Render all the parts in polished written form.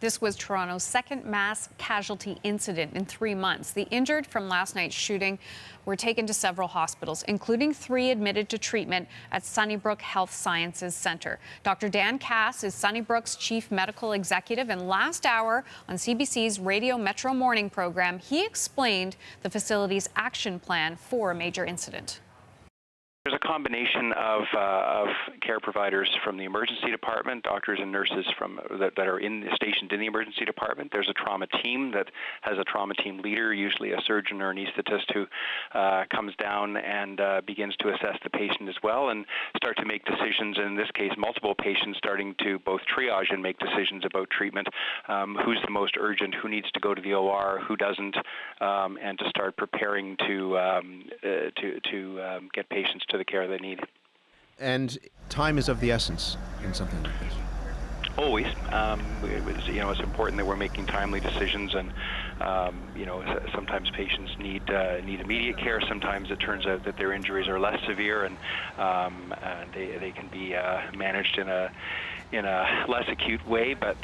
This was Toronto's second mass casualty incident in 3 months. The injured from last night's shooting were taken to several hospitals, including 3 admitted to treatment at Sunnybrook Health Sciences Centre. Dr. Dan Cass is Sunnybrook's chief medical executive, and last hour on CBC's Radio Metro Morning program, he explained the facility's action plan for a major incident. There's a combination of care providers from the emergency department, doctors and nurses that are stationed in the emergency department. There's a trauma team that has a trauma team leader, usually a surgeon or an anesthetist, who comes down and begins to assess the patient as well and start to make decisions. And in this case, multiple patients starting to both triage and make decisions about treatment, who's the most urgent, who needs to go to the OR, who doesn't, and to start preparing to get patients to the care they need. And time is of the essence in something like this. Always. It's important that we're making timely decisions, and sometimes patients need immediate care. Sometimes it turns out that their injuries are less severe, and they can be managed in a less acute way. But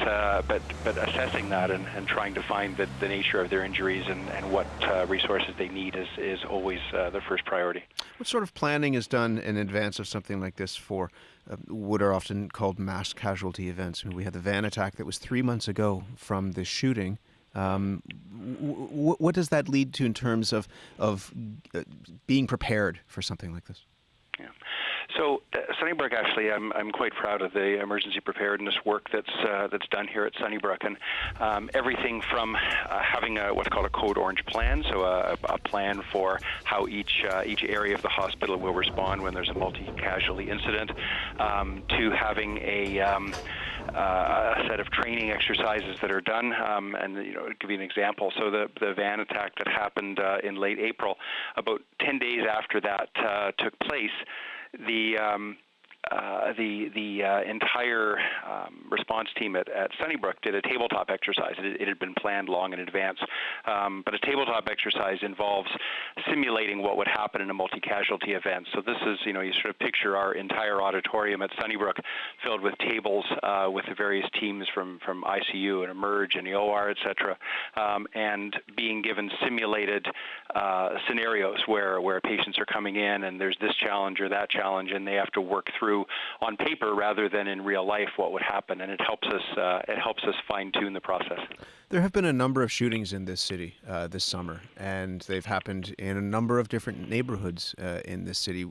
assessing that and trying to find the nature of their injuries and what resources they need is always the first priority. What sort of planning is done in advance of something like this for what are often called mass casualty events? I mean, we had the van attack that was 3 months ago from the shooting. What does that lead to in terms of being prepared for something like this? Yeah. So Sunnybrook, actually, I'm quite proud of the emergency preparedness work that's done here at Sunnybrook, and everything from having what's called a code orange plan, so a plan for how each area of the hospital will respond when there's a multi-casualty incident, to having a set of training exercises that are done. And to give you an example, so the van attack that happened in late April, about 10 days after that took place, the entire response team at Sunnybrook did a tabletop exercise. It had been planned long in advance, but a tabletop exercise involves simulating what would happen in a multi-casualty event. So this is, you sort of picture our entire auditorium at Sunnybrook filled with tables with the various teams from ICU and Emerge and the OR, et cetera, and being given simulated scenarios where patients are coming in and there's this challenge or that challenge, and they have to work through on paper rather than in real life what would happen, and it helps us fine-tune the process. There have been a number of shootings in this city this summer, and they've happened in a number of different neighborhoods in this city.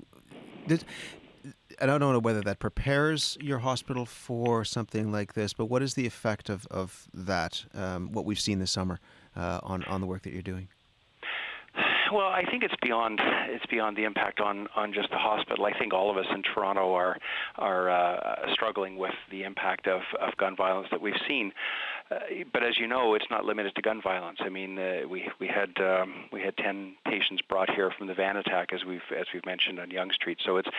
I don't know whether that prepares your hospital for something like this, but what is the effect of that, what we've seen this summer on the work that you're doing? Well, I think it's beyond the impact on just the hospital. I think all of us in Toronto are struggling with the impact of gun violence that we've seen. But as you know, it's not limited to gun violence. I mean, we had 10 patients brought here from the van attack, as we've mentioned, on Yonge Street. So it's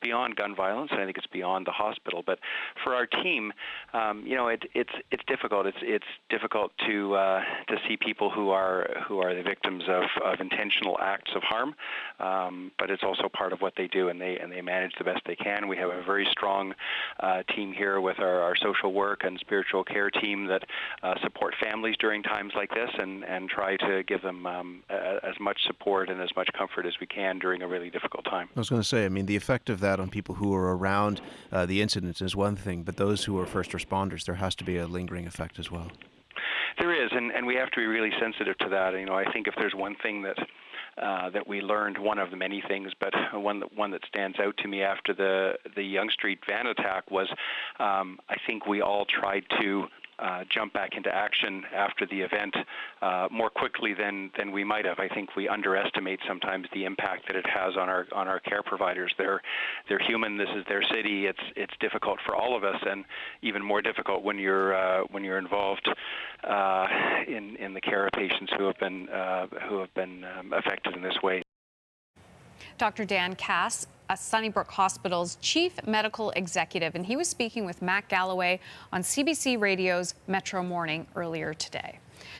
beyond gun violence, and I think it's beyond the hospital. But for our team, it's difficult. It's difficult to see people who are the victims of intentional acts of harm. But it's also part of what they do, and they manage the best they can. We have a very strong team here with our social work and spiritual care team that support families during times like this, and try to give them as much support and as much comfort as we can during a really difficult time. I was going to say, I mean, the effect of that on people who are around the incidents is one thing, but those who are first responders, there has to be a lingering effect as well. There is, and we have to be really sensitive to that. I think if there's one thing that we learned, one of the many things, but one that stands out to me after the Yonge Street van attack was, I think we all tried to jump back into action after the event more quickly than we might have. I think we underestimate sometimes the impact that it has on our care providers. They're human. This is their city. It's difficult for all of us, and even more difficult when you're involved in the care of patients who have been affected in this way. Dr. Dan Cass, Sunnybrook Hospital's Chief Medical Executive, and he was speaking with Matt Galloway on CBC Radio's Metro Morning earlier today.